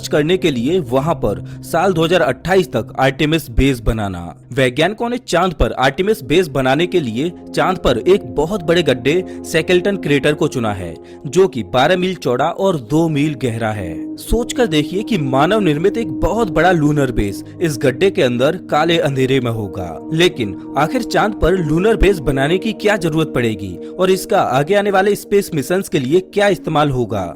Launch करने के लिए वहां पर साल 2028 तक आर्टेमिस बेस बनाना। वैज्ञानिकों ने चांद पर आर्टेमिस बेस बनाने के लिए चांद पर एक बहुत बड़े गड्ढे स्केलेटन क्रेटर को चुना है, जो कि 12 मील चौड़ा और 2 मील गहरा है। सोचकर देखिए कि मानव निर्मित एक बहुत बड़ा लूनर बेस इस गड्ढे के अंदर काले अंधेरे में होगा। लेकिन आखिर चांद पर लूनर बेस बनाने की क्या जरूरत पड़ेगी और इसका आगे आने वाले स्पेस मिशंस के लिए क्या इस्तेमाल होगा?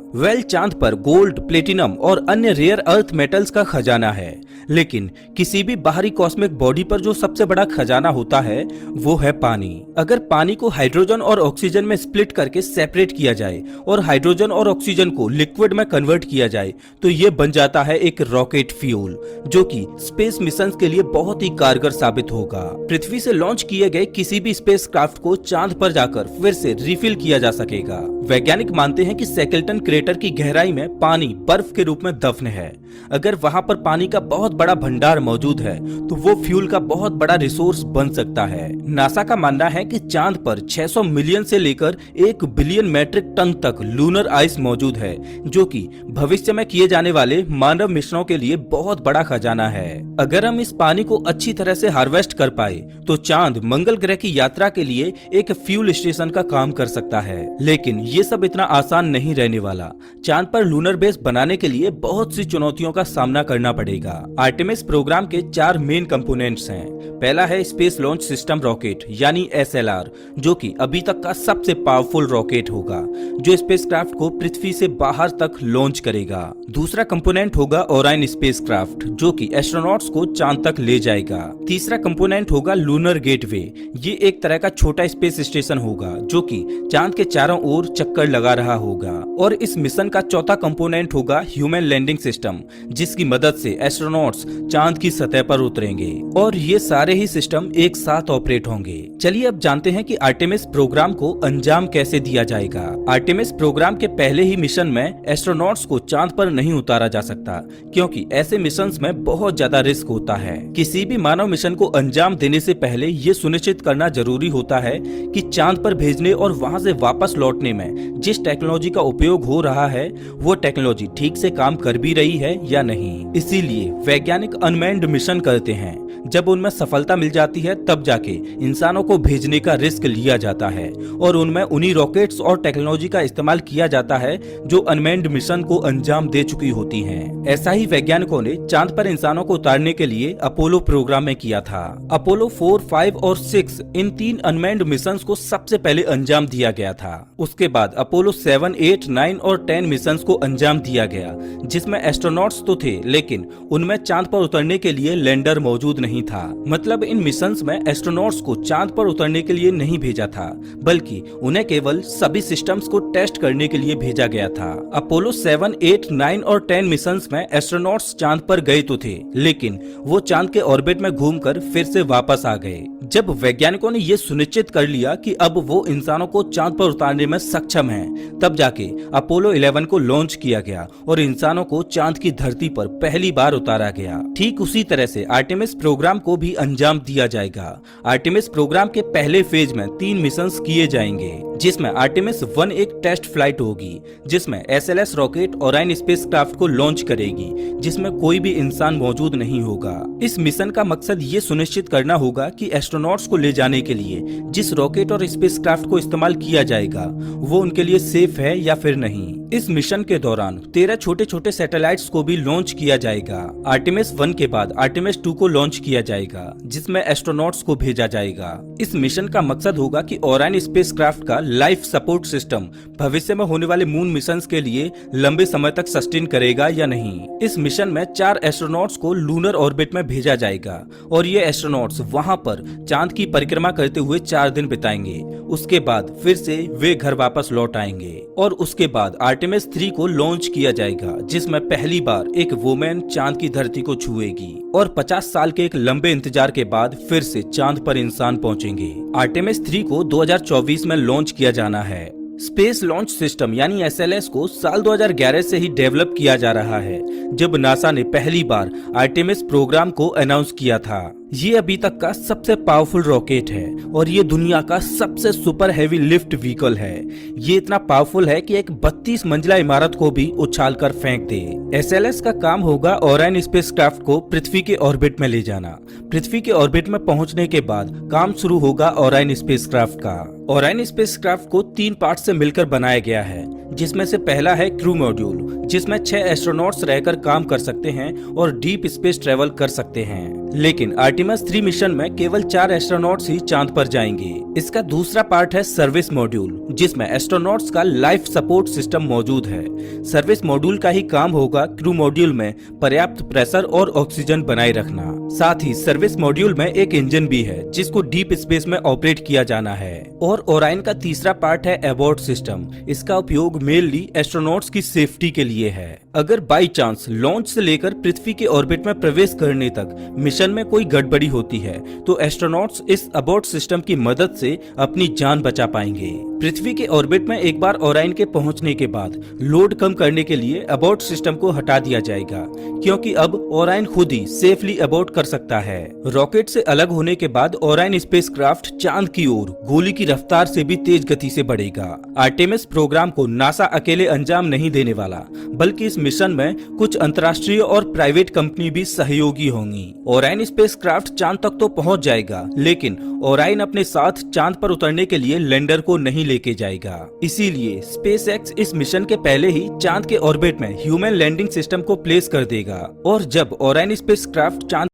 चांद पर गोल्ड, प्लेटिनम और अन्य रेयर अर्थ मेटल्स का खजाना है। लेकिन किसी भी बाहरी कॉस्मिक बॉडी पर जो सबसे बड़ा खजाना होता है वो है पानी। अगर पानी को हाइड्रोजन और ऑक्सीजन में स्प्लिट करके सेपरेट किया जाए और हाइड्रोजन और ऑक्सीजन को लिक्विड में कन्वर्ट किया जाए तो ये बन जाता है एक रॉकेट फ्यूल, जो कि स्पेस मिशंस के लिए बहुत ही कारगर साबित होगा। पृथ्वी से लॉन्च किए गए किसी भी स्पेस क्राफ्ट को चांद पर जाकर फिर से रिफिल किया जा सकेगा। वैज्ञानिक मानते हैं कि स्केलेटन क्रेटर की गहराई में पानी बर्फ के रूप में दफन है। अगर वहां पर पानी का बहुत बड़ा भंडार मौजूद है तो वो फ्यूल का बहुत बड़ा रिसोर्स बन सकता है। नासा का मानना है कि चांद पर 600 मिलियन से लेकर 1 बिलियन मैट्रिक टन तक लूनर आइस मौजूद है, जो कि भविष्य में किए जाने वाले मानव मिशनों के लिए बहुत बड़ा खजाना है। अगर हम इस पानी को अच्छी तरह से हार्वेस्ट कर पाए तो चांद मंगल ग्रह की यात्रा के लिए एक फ्यूल स्टेशन का काम कर सकता है। लेकिन ये सब इतना आसान नहीं रहने वाला। चांद पर लूनर बेस बनाने के लिए बहुत सी चुनौतियों का सामना करना पड़ेगा। आर्टेमिस प्रोग्राम के 4 मेन कंपोनेंट्स हैं। पहला है स्पेस लॉन्च सिस्टम रॉकेट यानी SLR, जो कि अभी तक का सबसे पावरफुल रॉकेट होगा, जो स्पेसक्राफ्ट को पृथ्वी से बाहर तक लॉन्च करेगा। दूसरा कंपोनेंट होगा ओराइन स्पेसक्राफ्ट, जो कि एस्ट्रोनॉट्स को चांद तक ले जाएगा। तीसरा कंपोनेंट होगा लूनर गेटवे। ये एक तरह का छोटा स्पेस स्टेशन होगा जो कि चांद के चारों ओर चक्कर लगा रहा होगा। और इस मिशन का चौथा कंपोनेंट होगा ह्यूमन लैंडिंग सिस्टम, जिसकी मदद से एस्ट्रोनॉट्स चांद की सतह पर उतरेंगे और ये सारे ही सिस्टम एक साथ ऑपरेट होंगे। चलिए अब जानते हैं कि आर्टेमिस प्रोग्राम को अंजाम कैसे दिया जाएगा। आर्टेमिस प्रोग्राम के पहले ही मिशन में एस्ट्रोनॉट्स को चांद पर नहीं उतारा जा सकता, क्योंकि ऐसे मिशंस में बहुत ज्यादा रिस्क होता है। किसी भी मानव मिशन को अंजाम देने से पहले ये सुनिश्चित करना जरूरी होता है कि चांद पर भेजने और वहां से वापस लौटने में जिस टेक्नोलॉजी का उपयोग हो रहा है वो टेक्नोलॉजी ठीक से काम कर भी रही है या नहीं। इसीलिए वैज्ञानिक अनमैन्ड मिशन करते हैं। जब उनमें सफलता मिल जाती है तब जाके इंसानों को भेजने का रिस्क लिया जाता है और उनमें उन्हीं रॉकेट्स और टेक्नोलॉजी का इस्तेमाल किया जाता है जो अनमैन्ड मिशन को अंजाम दे चुकी होती हैं। ऐसा ही वैज्ञानिकों ने चांद पर इंसानों को उतारने के लिए अपोलो प्रोग्राम में किया था। अपोलो 4, 5 और 6 इन 3 अनमैन्ड मिशन को सबसे पहले अंजाम दिया गया था। उसके बाद अपोलो 7, 8, 9 और 10 मिशन को अंजाम दिया गया, जिसमें एस्ट्रोनॉट्स तो थे लेकिन उनमें चांद पर उतरने के लिए लैंडर मौजूद नहीं था। मतलब इन मिशंस में एस्ट्रोनॉट्स को चांद पर उतरने के लिए नहीं भेजा था, बल्कि उन्हें केवल सभी सिस्टम्स को टेस्ट करने के लिए भेजा गया था। अपोलो 7, 8, 9 और 10 मिशंस में एस्ट्रोनॉट्स चांद पर गए तो थे, लेकिन वो चांद के ऑर्बिट में घूमकर फिर से वापस आ गए। जब वैज्ञानिकों ने ये सुनिश्चित कर लिया कि अब वो इंसानों को चांद पर उतारने में सक्षम हैं, तब जाके अपोलो 11 को लॉन्च किया गया और इंसानों को चांद की धरती पर पहली बार उतारा गया। ठीक उसी तरह से आर्टेमिस प्रोग्राम को भी अंजाम दिया जाएगा। आर्टेमिस प्रोग्राम के पहले फेज में 3 मिशंस किए जाएंगे, जिसमें आर्टेमिस 1 एक टेस्ट फ्लाइट होगी, जिसमें SLS रॉकेट ओराइन स्पेसक्राफ्ट को लॉन्च करेगी, जिसमें कोई भी इंसान मौजूद नहीं होगा। इस मिशन का मकसद ये सुनिश्चित करना होगा कि एस्ट्रोनॉट्स को ले जाने के लिए जिस रॉकेट और स्पेसक्राफ्ट को इस्तेमाल किया जाएगा वो उनके लिए सेफ है या फिर नहीं। इस मिशन के दौरान 13 छोटे छोटे सैटेलाइट्स को भी लॉन्च किया जाएगा। आर्टेमिस 1 के बाद आर्टेमिस 2 को लॉन्च किया जाएगा, जिसमें एस्ट्रोनॉट्स को भेजा जाएगा। इस मिशन का मकसद होगा कि ओराइन स्पेसक्राफ्ट का लाइफ सपोर्ट सिस्टम भविष्य में होने वाले मून मिशंस के लिए लंबे समय तक सस्टेन करेगा या नहीं। इस मिशन में 4 एस्ट्रोनॉट्स को लूनर ऑर्बिट में भेजा जाएगा और ये एस्ट्रोनॉट्स वहां पर चांद की परिक्रमा करते हुए 4 दिन बिताएंगे। उसके बाद फिर से वे घर वापस लौट आएंगे और उसके बाद आर्टेमिस 3 को लॉन्च किया जाएगा, जिसमें पहली बार एक वुमेन चांद की धरती को छुएगी और 50 साल के एक लंबे इंतजार के बाद फिर से चांद पर इंसान पहुंचेंगे। आर्टेमिस 3 को 2024 में लॉन्च किया जाना है। स्पेस लॉन्च सिस्टम यानी SLS को साल 2011 से ही डेवलप किया जा रहा है, जब नासा ने पहली बार आर्टेमिस प्रोग्राम को अनाउंस किया था। ये अभी तक का सबसे पावरफुल रॉकेट है और ये दुनिया का सबसे सुपर हैवी लिफ्ट व्हीकल है। ये इतना पावरफुल है कि एक 32 मंजिला इमारत को भी उछाल कर फेंक दे। एसएलएस का काम होगा ओरायन स्पेसक्राफ्ट को पृथ्वी के ऑर्बिट में ले जाना। पृथ्वी के ऑर्बिट में पहुंचने के बाद काम शुरू होगा ओरायन स्पेसक्राफ्ट का। ओरायन स्पेसक्राफ्ट को 3 पार्ट से मिलकर बनाया गया है, जिसमें से पहला है क्रू मॉड्यूल, जिसमें 6 एस्ट्रोनॉट्स रहकर काम कर सकते हैं और डीप स्पेस ट्रेवल कर सकते हैं। लेकिन आर्टेमिस 3 मिशन में केवल 4 एस्ट्रोनॉट्स ही चांद पर जाएंगे। इसका दूसरा पार्ट है सर्विस मॉड्यूल, जिसमें एस्ट्रोनॉट्स का लाइफ सपोर्ट सिस्टम मौजूद है। सर्विस मॉड्यूल का ही काम होगा क्रू मॉड्यूल में पर्याप्त प्रेशर और ऑक्सीजन बनाए रखना। साथ ही सर्विस मॉड्यूल में एक इंजन भी है, जिसको डीप स्पेस में ऑपरेट किया जाना है। और ओरायन का तीसरा पार्ट है एबॉर्ट सिस्टम। इसका उपयोग मेनली एस्ट्रोनॉट्स की सेफ्टी के लिए है। अगर बाई चांस लॉन्च से लेकर पृथ्वी के ऑर्बिट में प्रवेश करने तक मिशन में कोई गड़बड़ी होती है तो एस्ट्रोनॉट्स इस अबॉर्ट सिस्टम की मदद से अपनी जान बचा पाएंगे। पृथ्वी के ऑर्बिट में एक बार ओरायन के पहुंचने के बाद लोड कम करने के लिए अबॉर्ट सिस्टम को हटा दिया जाएगा, क्योंकि अब ओरायन खुद ही सेफली अबॉर्ट कर सकता है। रॉकेट से अलग होने के बाद ओरायन स्पेसक्राफ्ट चांद की ओर गोली की रफ्तार से भी तेज गति से बढ़ेगा। आर्टेमिस प्रोग्राम को नासा अकेले अंजाम नहीं देने वाला, बल्कि इस मिशन में कुछ अंतर्राष्ट्रीय और प्राइवेट कंपनी भी सहयोगी होंगी। ओरायन स्पेसक्राफ्ट चांद तक तो पहुंच जाएगा, लेकिन ओरायन अपने साथ चांद पर उतरने के लिए लैंडर को नहीं लेके जाएगा। इसीलिए स्पेसएक्स इस मिशन के पहले ही चांद के ऑर्बिट में ह्यूमन लैंडिंग सिस्टम को प्लेस कर देगा। और जब ओरायन स्पेसक्राफ्ट चांद